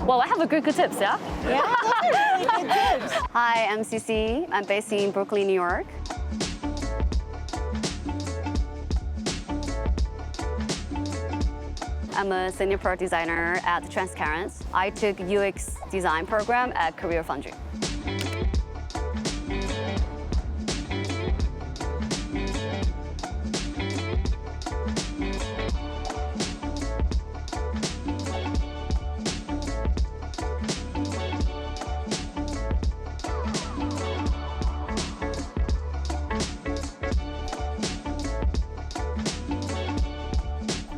Well, I have a good tips, yeah? Yeah, those are really good tips. Hi, I'm Cici. I'm based in Brooklyn, New York. I'm a senior product designer at Transcarent. I took UX design program at CareerFoundry.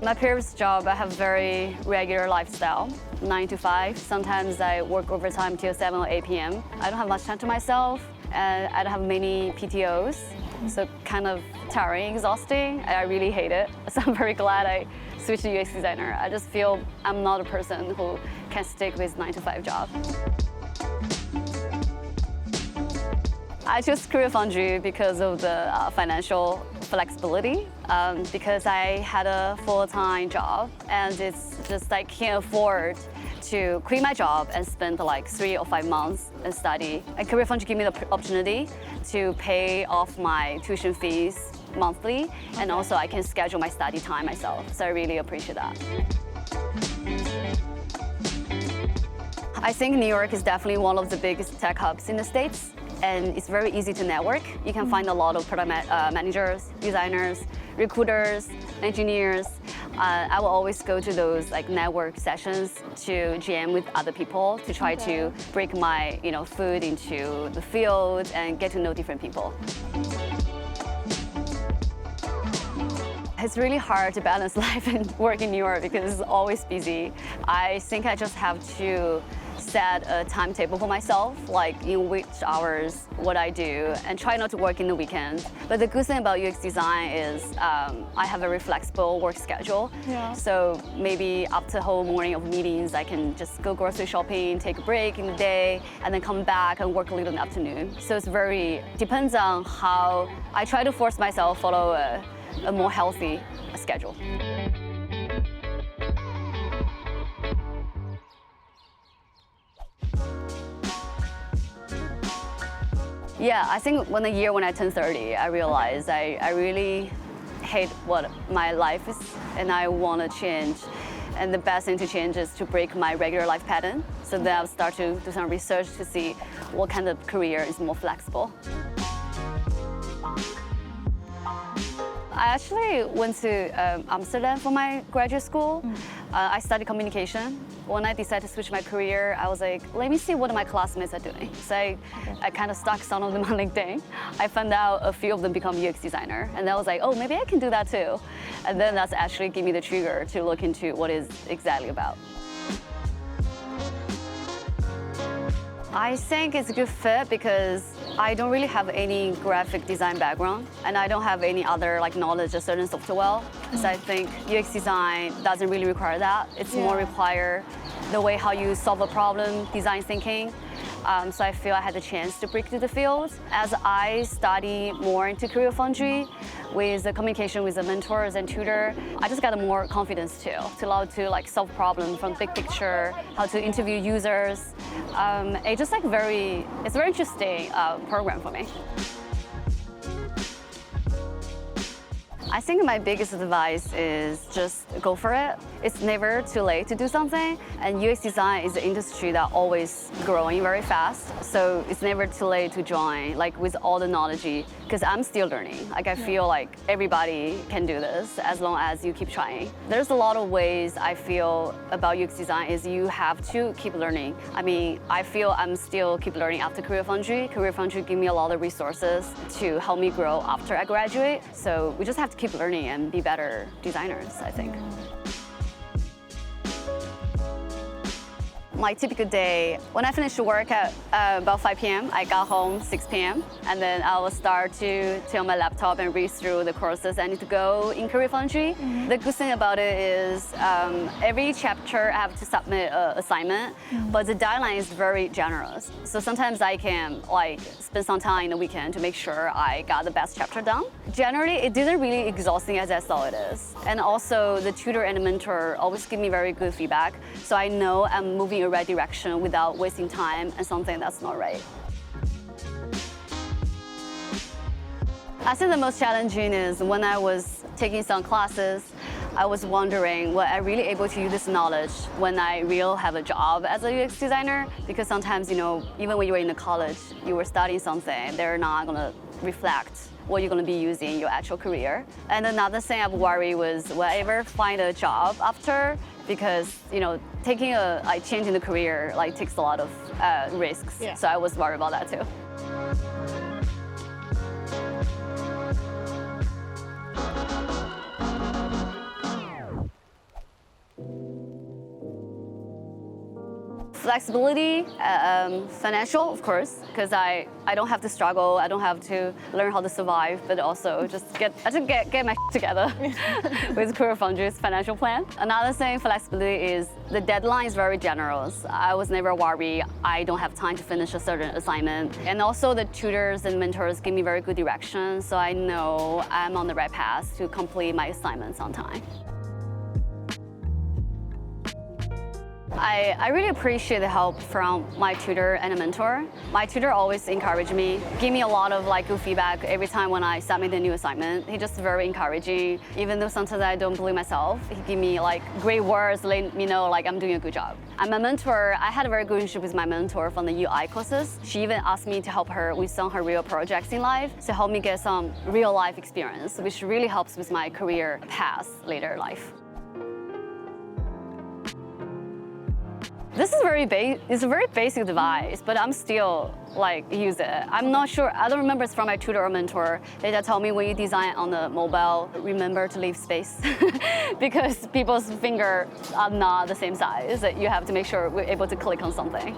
My previous job, I have very regular lifestyle, 9 to 5. Sometimes I work overtime till 7 or 8 p.m. I don't have much time to myself, and I don't have many PTOs, so kind of tiring, exhausting. I really hate it. So I'm very glad I switched to UX designer. I just feel I'm not a person who can stick with 9 to 5 job. I chose CareerFoundry because of the financial flexibility, because I had a full-time job, and it's just I can't afford to quit my job and spend like 3 or 5 months and study. And CareerFoundry gave me the opportunity to pay off my tuition fees monthly, and also I can schedule my study time myself. So I really appreciate that. I think New York is definitely one of the biggest tech hubs in the States, and it's very easy to network. You can find a lot of product managers, designers, recruiters, engineers. I will always go to those like network sessions to jam with other people to try to break my foot into the field and get to know different people. It's really hard to balance life and work in New York because it's always busy. I think I just have to set a timetable for myself, like in which hours, what I do, and try not to work in the weekend. But the good thing about UX design is I have a very flexible work schedule. Yeah. So maybe after a whole morning of meetings, I can just go grocery shopping, take a break in the day, and then come back and work a little in the afternoon. So it's depends on how I try to force myself follow a more healthy schedule. Yeah, I think when I turned 30, I realized I really hate what my life is, and I want to change. And the best thing to change is to break my regular life pattern. So then I'll start to do some research to see what kind of career is more flexible. I actually went to Amsterdam for my graduate school. I studied communication. When I decided to switch my career, I was like, let me see what my classmates are doing. So I kind of stalked some of them on LinkedIn. I found out a few of them become UX designer. And I was like, oh, maybe I can do that too. And then that's actually gave me the trigger to look into what it's exactly about. I think it's a good fit because I don't really have any graphic design background, and I don't have any other knowledge of certain software. So I think UX design doesn't really require that. It's more require the way how you solve a problem, design thinking. So I feel I had the chance to break through the field. As I study more into CareerFoundry with the communication with the mentors and tutor, I just got more confidence too, to allow to solve problems from big picture, how to interview users. It's just it's a very interesting program for me. I think my biggest advice is just go for it. It's never too late to do something, and UX design is an industry that always growing very fast. So it's never too late to join, with all the knowledge, because I'm still learning. I feel like everybody can do this as long as you keep trying. There's a lot of ways I feel about UX design is you have to keep learning. I mean, I feel I'm still keep learning after CareerFoundry. CareerFoundry give me a lot of resources to help me grow after I graduate. So we just have to keep learning and be better designers, I think. My typical day, when I finish work at about 5 p.m., I got home 6 p.m. and then I will start to take on my laptop and read through the courses I need to go in CareerFoundry. The good thing about it is every chapter I have to submit an assignment, but the deadline is very generous. So sometimes I can spend some time in the weekend to make sure I got the best chapter done. Generally, it didn't really exhausting as I thought it is. And also the tutor and the mentor always give me very good feedback. So I know I'm moving the right direction without wasting time and something that's not right. I think the most challenging is when I was taking some classes, I was wondering, was I really able to use this knowledge when I really have a job as a UX designer? Because sometimes, even when you were in the college, you were studying something, they're not gonna reflect what you're gonna be using in your actual career. And another thing I worry was, will I ever find a job after? Because, changing the career takes a lot of risks. Yeah. So I was worried about that too. Flexibility, financial, of course, because I don't have to struggle, I don't have to learn how to survive, but also just get my together with CareerFoundry's financial plan. Another thing, flexibility, is the deadline is very generous. I was never worried I don't have time to finish a certain assignment. And also the tutors and mentors give me very good direction, so I know I'm on the right path to complete my assignments on time. I really appreciate the help from my tutor and a mentor. My tutor always encouraged me, give me a lot of good feedback every time when I submit a new assignment. He just very encouraging. Even though sometimes I don't believe myself, he give me great words, let me know I'm doing a good job. And my mentor, I had a very good relationship with my mentor from the UI courses. She even asked me to help her with some of her real projects in life, to help me get some real life experience, which really helps with my career path later in life. This is it's a very basic device, but I'm still use it. I'm not sure, I don't remember it's from my tutor or mentor. They just tell me when you design on the mobile, remember to leave space because people's fingers are not the same size. You have to make sure we're able to click on something.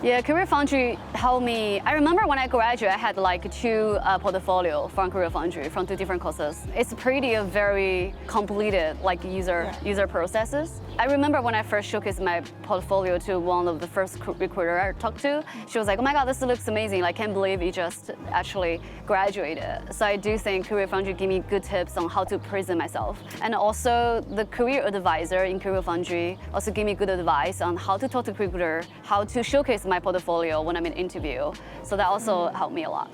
Yeah, CareerFoundry helped me. I remember when I graduated, I had two portfolio from CareerFoundry from 2 different courses. It's pretty very completed user processes. I remember when I first showcased my portfolio to one of the first recruiter I talked to, she was like, "Oh my God, this looks amazing! I can't believe you just actually graduated." So I do think CareerFoundry gave me good tips on how to present myself, and also the career advisor in CareerFoundry also gave me good advice on how to talk to recruiter, how to showcase my portfolio when I'm in interview. So that also helped me a lot.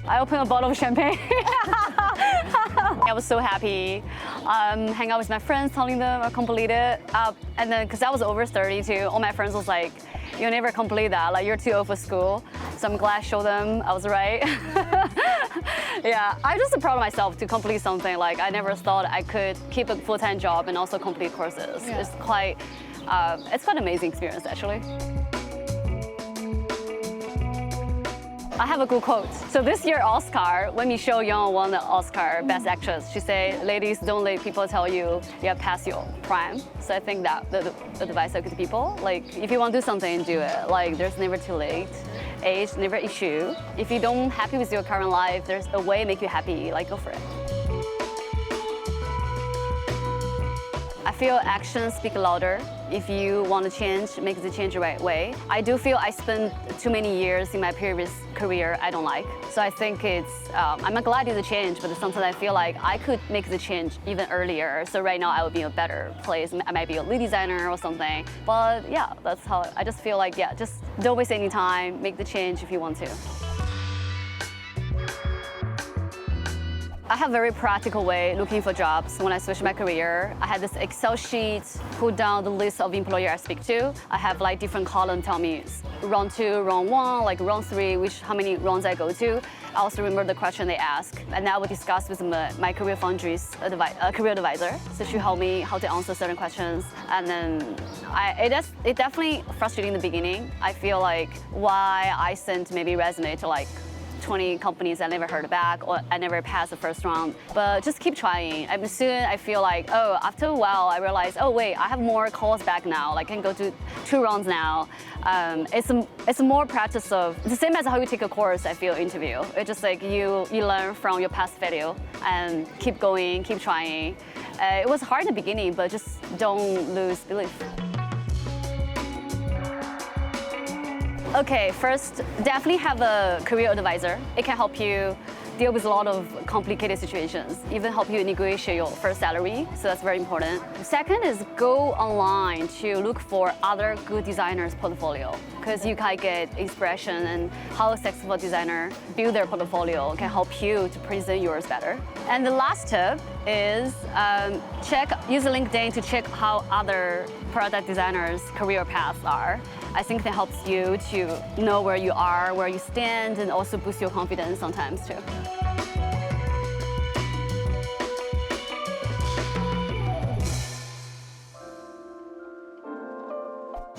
I opened a bottle of champagne. I was so happy. Hang out with my friends, telling them I completed. And then, because I was over 32, all my friends was like, "You'll never complete that. You're too old for school." So I'm glad I showed them I was right. Yeah, I'm just proud of myself to complete something. I never thought I could keep a full-time job and also complete courses. Yeah. It's quite an amazing experience, actually. I have a good quote. So this year Oscar, when Michelle Yeoh won the Oscar Best Actress, she said, "Ladies, don't let people tell you you're past your prime." So I think that the advice I give to people, if you want to do something, do it. There's never too late. Age, never issue. If you don't happy with your current life, there's a way to make you happy, go for it. I feel actions speak louder. If you want to change, make the change the right way. I do feel I spent too many years in my previous career I don't like. So I think I'm glad to do the change, but sometimes I feel like I could make the change even earlier. So right now I would be in a better place. I might be a lead designer or something. But yeah, that's how I just feel just don't waste any time, make the change if you want to. I have a very practical way looking for jobs. When I switched my career, I had this Excel sheet, put down the list of employers I speak to. I have different columns tell me round 2, round 1, round 3, how many rounds I go to. I also remember the question they ask, and I would discuss with my CareerFoundry's career advisor. So she helped me how to answer certain questions. And then it definitely frustrating in the beginning. I feel why I sent maybe resume to 20 companies I never heard back, or I never passed the first round. But just keep trying. And soon I feel after a while I realized, oh wait, I have more calls back now. I can go to 2 rounds now. It's more practice of, it's the same as how you take a course, I feel, interview. It's just you learn from your past failure and keep going, keep trying. It was hard in the beginning, but just don't lose belief. Okay, first, definitely have a career advisor. It can help you deal with a lot of complicated situations, even help you negotiate your first salary, so that's very important. Second is go online to look for other good designers' portfolio, because you can get inspiration and how a successful designer build their portfolio can help you to present yours better. And the last tip is use LinkedIn to check how other product designers' career paths are. I think that helps you to know where you are, where you stand, and also boost your confidence sometimes too.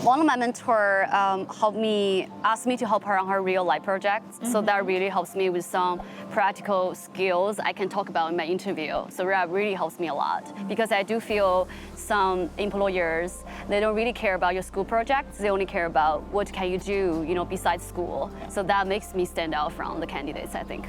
One of my mentors asked me to help her on her real life project. So that really helps me with some practical skills I can talk about in my interview. So that really helps me a lot because I do feel some employers, they don't really care about your school projects. They only care about what can you do, besides school. So that makes me stand out from the candidates, I think.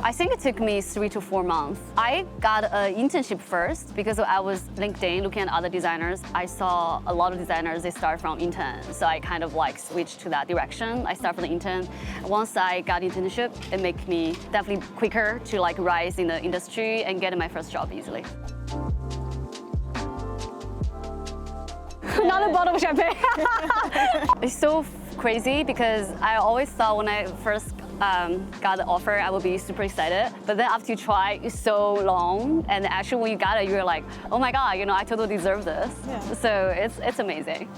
I think it took me 3 to 4 months. I got an internship first because I was LinkedIn looking at other designers. I saw a lot of designers, they start from intern. So I kind of switched to that direction. I started from the intern. Once I got internship, it made me definitely quicker to rise in the industry and get my first job easily. Not a bottle of champagne. It's so crazy because I always thought when I first got the offer, I would be super excited. But then after you try, it's so long. And actually when you got it, you're like, oh my God, I totally deserve this. Yeah. So it's amazing.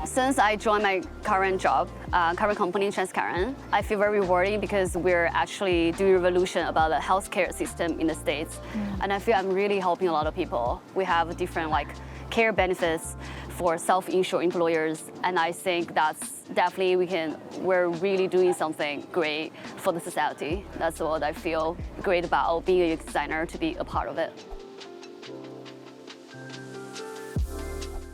Since I joined my current job, current company, Transcarent, I feel very rewarding because we're actually doing a revolution about the healthcare system in the States. And I feel I'm really helping a lot of people. We have different care benefits for self-insured employers, and I think that's definitely we're really doing something great for the society. That's what I feel great about being a UX designer, to be a part of it.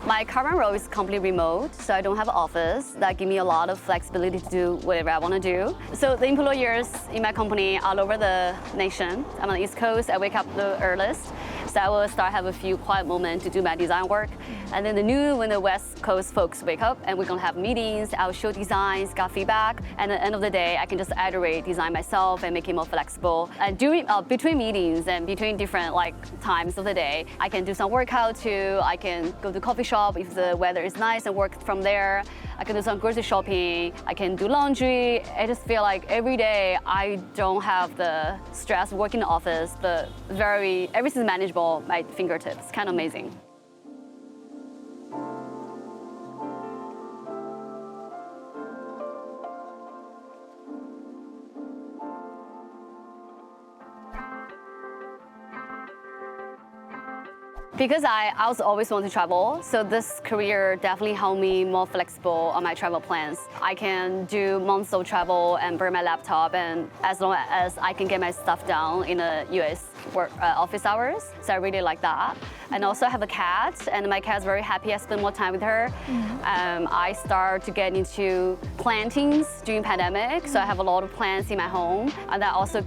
My current role is completely remote, so I don't have an office. That gives me a lot of flexibility to do whatever I want to do. So the employers in my company all over the nation. I'm on the East Coast, I wake up the earliest. So I will start have a few quiet moments to do my design work. And then when the West Coast folks wake up and we're gonna have meetings, I'll show designs, get feedback. And at the end of the day, I can just iterate design myself and make it more flexible. And between meetings and between different times of the day, I can do some workout too. I can go to coffee shop if the weather is nice and work from there. I can do some grocery shopping. I can do laundry. I just feel like every day I don't have the stress working in the office, but everything's manageable at my fingertips. Kind of amazing. Because I also always want to travel, so this career definitely helped me more flexible on my travel plans. I can do months of travel and bring my laptop, and as long as I can get my stuff done in the US office hours, so I really like that. And also I have a cat, and my cat's very happy I spend more time with her. I start to get into plantings during pandemic, so I have a lot of plants in my home, and that also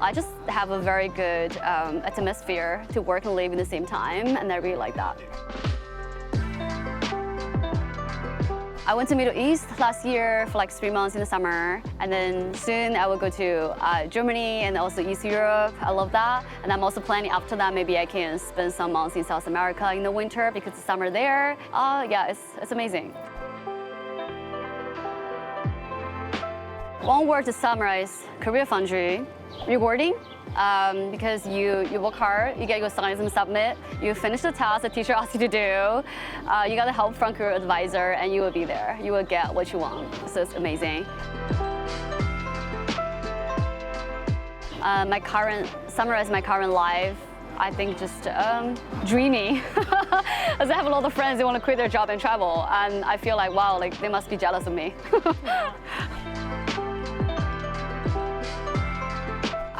I just have a very good atmosphere to work and live in the same time, and I really like that. I went to Middle East last year for 3 months in the summer, and then soon I will go to Germany and also East Europe. I love that, and I'm also planning after that maybe I can spend some months in South America in the winter because it's summer there. Yeah, it's amazing. One word to summarize CareerFoundry: rewarding. Because you work hard, you get your assignments and submit, you finish the task the teacher asks you to do, you got the help from career advisor, and you will be there. You will get what you want. So it's amazing. Summarize my current life, I think just dreamy. As I have a lot of friends who want to quit their job and travel, and I feel like, wow, they must be jealous of me.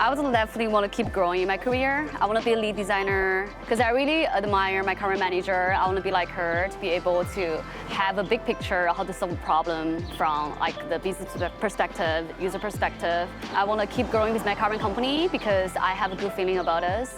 I would definitely want to keep growing in my career. I want to be a lead designer because I really admire my current manager. I want to be like her, to be able to have a big picture of how to solve a problem from the business perspective, user perspective. I want to keep growing with my current company because I have a good feeling about us.